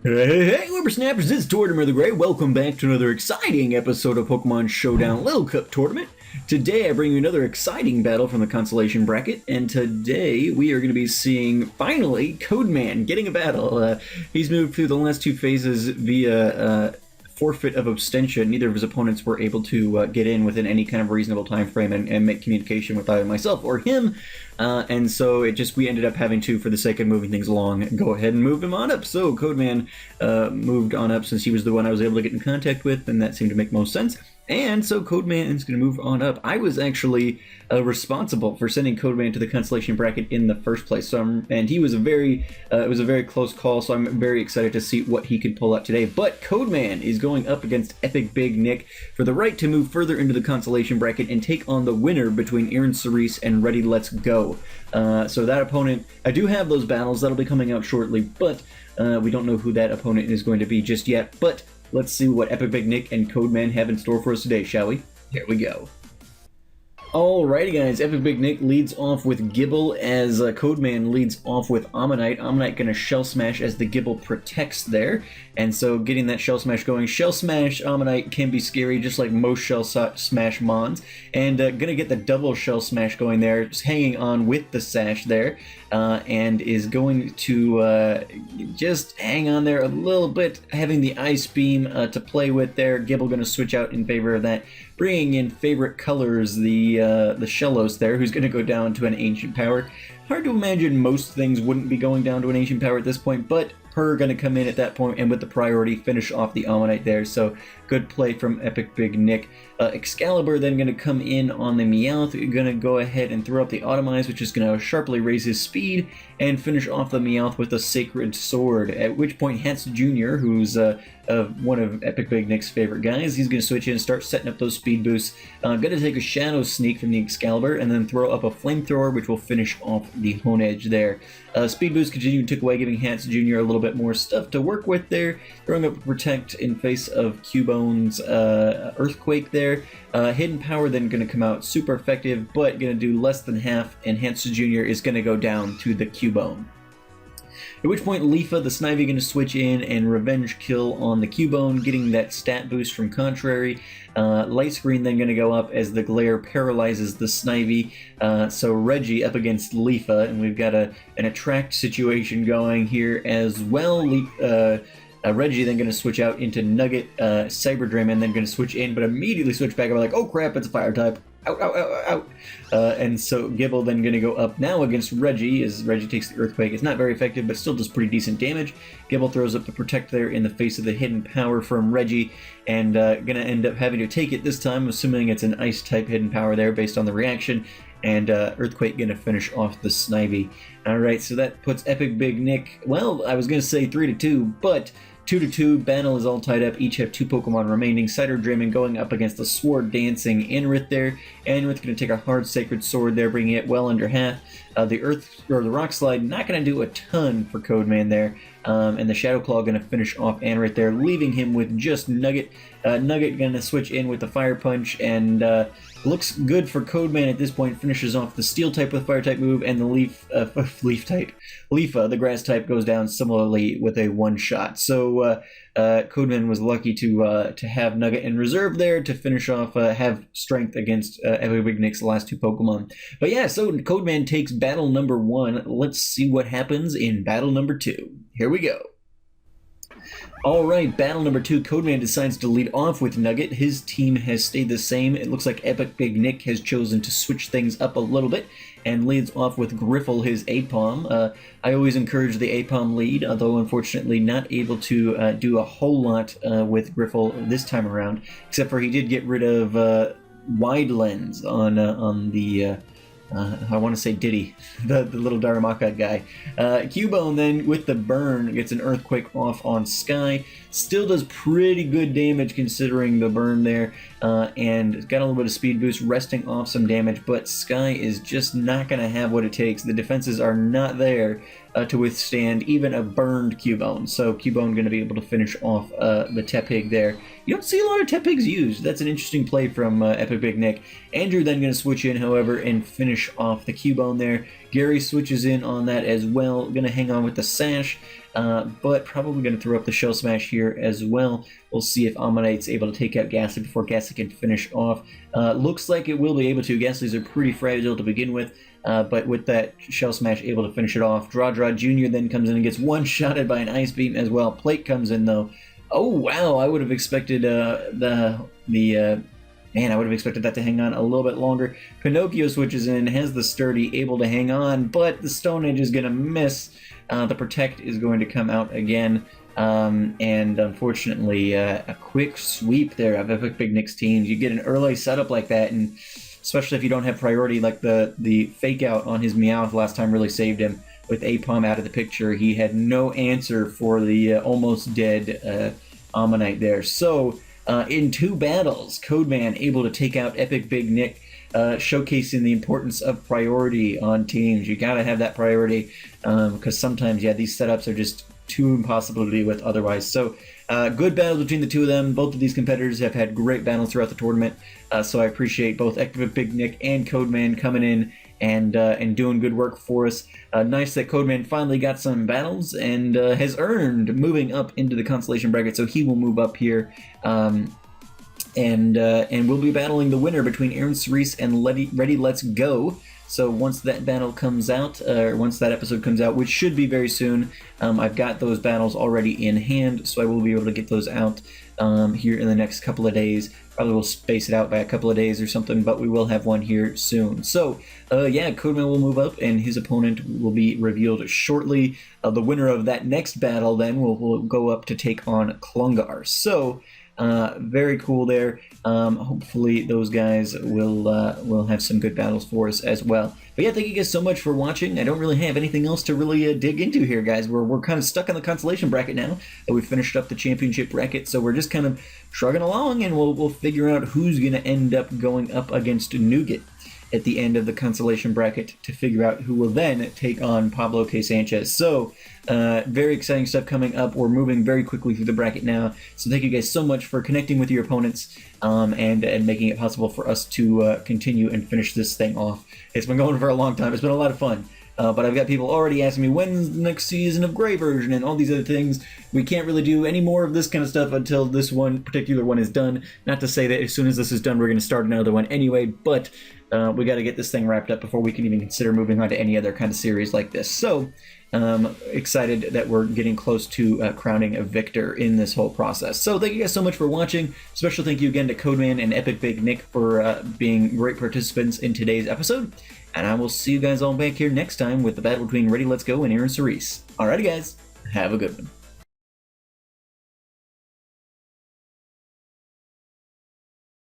Hey, whippersnappers, it's Tortimer the Grey. Welcome back to another exciting episode of Pokemon Showdown Little Cup Tortiment. Today I bring you another exciting battle from the Consolation bracket, and today we are going to be seeing, finally, Codman getting a battle. He's moved through the last two phases via forfeit of abstention. Neither of his opponents were able to get in within any kind of reasonable time frame and make communication with either myself or him. And so we ended up having to, for the sake of moving things along, go ahead and move him on up. So Codman moved on up since he was the one I was able to get in contact with, and that seemed to make most sense. And so Codman is going to move on up. I was actually responsible for sending Codman to the Consolation bracket in the first place. And he was it was a very close call, so I'm very excited to see what he could pull out today. But Codman is going up against EpicBigNick for the right to move further into the Consolation bracket and take on the winner between Aaron Cerise and Ready Let's Go. So that opponent, I do have those battles that'll be coming out shortly, but we don't know who that opponent is going to be just yet. But let's see what EpicBigNick and Codman have in store for us today, shall we? Here we go. Alrighty guys, EpicBigNick leads off with Gible as Codman leads off with Ammonite. Ammonite gonna Shell Smash as the Gible protects there. And so getting that Shell Smash going, Shell Smash Ammonite can be scary just like most Shell Smash Mons. And gonna get the double Shell Smash going there, just hanging on with the Sash there. And is going to just hang on there a little bit, having the Ice Beam to play with there. Gible gonna switch out in favor of that, bringing in favorite colors, the Shellos there, who's going to go down to an Ancient Power. Hard to imagine most things wouldn't be going down to an Ancient Power at this point, but her going to come in at that point and with the priority finish off the Ammonite there, so good play from EpicBigNick. Excalibur then going to come in on the Meowth, going to go ahead and throw up the Automize, which is going to sharply raise his speed and finish off the Meowth with a Sacred Sword, at which point Hats Jr., who's one of EpicBigNick's favorite guys, he's going to switch in and start setting up those speed boosts. Going to take a Shadow Sneak from the Excalibur and then throw up a Flamethrower, which will finish off the Hone Edge there. Speed boost continued to tick away, giving Hats Jr. a little bit more stuff to work with there. Throwing up a Protect in face of Cubone's Earthquake there. Hidden Power then going to come out super effective, but going to do less than half, and Hats Jr. is going to go down to the Cubone. At which point Leafa, the Snivy, going to switch in and Revenge Kill on the Cubone, getting that stat boost from Contrary. Light Screen then going to go up as the Glare paralyzes the Snivy. So Reggie up against Leafa, and we've got an Attract situation going here as well. Reggie then going to switch out into Nugget, Cyber Draymond then going to switch in, but immediately switch back. I'm like, oh crap, it's a Fire type. Out, out, out, out. And so Gible then going to go up now against Reggie as Reggie takes the Earthquake. It's not very effective, but still does pretty decent damage. Gible throws up the Protect there in the face of the Hidden Power from Reggie, and going to end up having to take it this time, assuming it's an Ice type Hidden Power there based on the reaction. And Earthquake going to finish off the Snivy. Alright, so that puts EpicBigNick, well, I was going to say 3-2, but 2-2, battle is all tied up, each have 2 Pokemon remaining. Cider Draymond going up against the Sword Dancing Anorith there. Anorith going to take a hard Sacred Sword there, bringing it well under half. The Rock Slide not going to do a ton for Codman there. And the Shadow Claw going to finish off Anorith there, leaving him with just Nugget. Nugget going to switch in with the Fire Punch, and looks good for Codman at this point. Finishes off the Steel type with Fire type move, and the Leafa, the Grass type, goes down similarly with a one-shot. So Codman was lucky to have Nugget in reserve there to finish off, have strength against EpicBigNick's last 2 Pokemon. But yeah, so Codman takes battle number 1. Let's see what happens in battle number 2. Here we go. Alright, battle number 2, Codman decides to lead off with Nugget. His team has stayed the same. It looks like EpicBigNick has chosen to switch things up a little bit and leads off with Griffle, his Apom. I always encourage the Apom lead, although unfortunately not able to do a whole lot with Griffle this time around, except for he did get rid of Wide Lens on the I want to say Diddy, the little Darumaka guy. Cubone then with the burn gets an Earthquake off on Sky. Still does pretty good damage considering the burn there, and got a little bit of speed boost, resting off some damage, but Sky is just not going to have what it takes. The defenses are not there to withstand even a burned Cubone, so Cubone going to be able to finish off the Tepig there, you don't see a lot of Tepigs used. That's an interesting play from EpicBigNick. Andrew then going to switch in, however, and finish off the Cubone there. Gary switches in on that as well. Going to hang on with the Sash, but probably going to throw up the Shell Smash here as well. We'll see if Ammonite's able to take out Ghastly before Ghastly can finish off. Looks like it will be able to. Ghastlies are pretty fragile to begin with, but with that Shell Smash able to finish it off. Draw Jr. then comes in and gets one-shotted by an Ice Beam as well. Plate comes in though. Oh wow, I would have expected man, I would have expected that to hang on a little bit longer. Pinocchio switches in, has the Sturdy, able to hang on, but the Stone Edge is going to miss. The Protect is going to come out again, and unfortunately, a quick sweep there of EpicBigNick's team. You get an early setup like that, and especially if you don't have priority, like the fake out on his Meowth last time really saved him. With Apom out of the picture, he had no answer for the almost dead Ammonite there. So, in 2 battles, Codeman able to take out EpicBigNick, showcasing the importance of priority on teams. You gotta have that priority, because sometimes, yeah, these setups are just too impossible to deal with otherwise. So, good battle between the two of them. Both of these competitors have had great battles throughout the tournament, so I appreciate both EpicBigNick and Codeman coming in and doing good work for us. Nice that Codeman finally got some battles and has earned moving up into the consolation bracket, so he will move up here. And we'll be battling the winner between Aaron Cerise and Ready Let's Go. So once that battle comes out, or once that episode comes out, which should be very soon, I've got those battles already in hand, so I will be able to get those out here in the next couple of days. Probably will space it out by a couple of days or something, but we will have one here soon. So, yeah, Codeman will move up, and his opponent will be revealed shortly. The winner of that next battle then will go up to take on Klungar. So, very cool there. Hopefully those guys will have some good battles for us as well. But yeah, thank you guys so much for watching. I don't really have anything else to really dig into here, guys. We're kind of stuck in the consolation bracket now. We finished up the championship bracket, so we're just kind of shrugging along, and we'll figure out who's going to end up going up against Nougat at the end of the consolation bracket to figure out who will then take on Pablo K. Sanchez. So, very exciting stuff coming up. We're moving very quickly through the bracket now. So thank you guys so much for connecting with your opponents and making it possible for us to continue and finish this thing off. It's been going for a long time. It's been a lot of fun. But I've got people already asking me, when's the next season of Gray Version and all these other things. We can't really do any more of this kind of stuff until this one particular one is done. Not to say that as soon as this is done, we're going to start another one anyway, but we got to get this thing wrapped up before we can even consider moving on to any other kind of series like this. So, excited that we're getting close to crowning a victor in this whole process. So thank you guys so much for watching. Special thank you again to Codeman and EpicBigNick for being great participants in today's episode. And I will see you guys all back here next time with the battle between Ready Let's Go and Aaron Cerise. Alrighty guys, have a good one.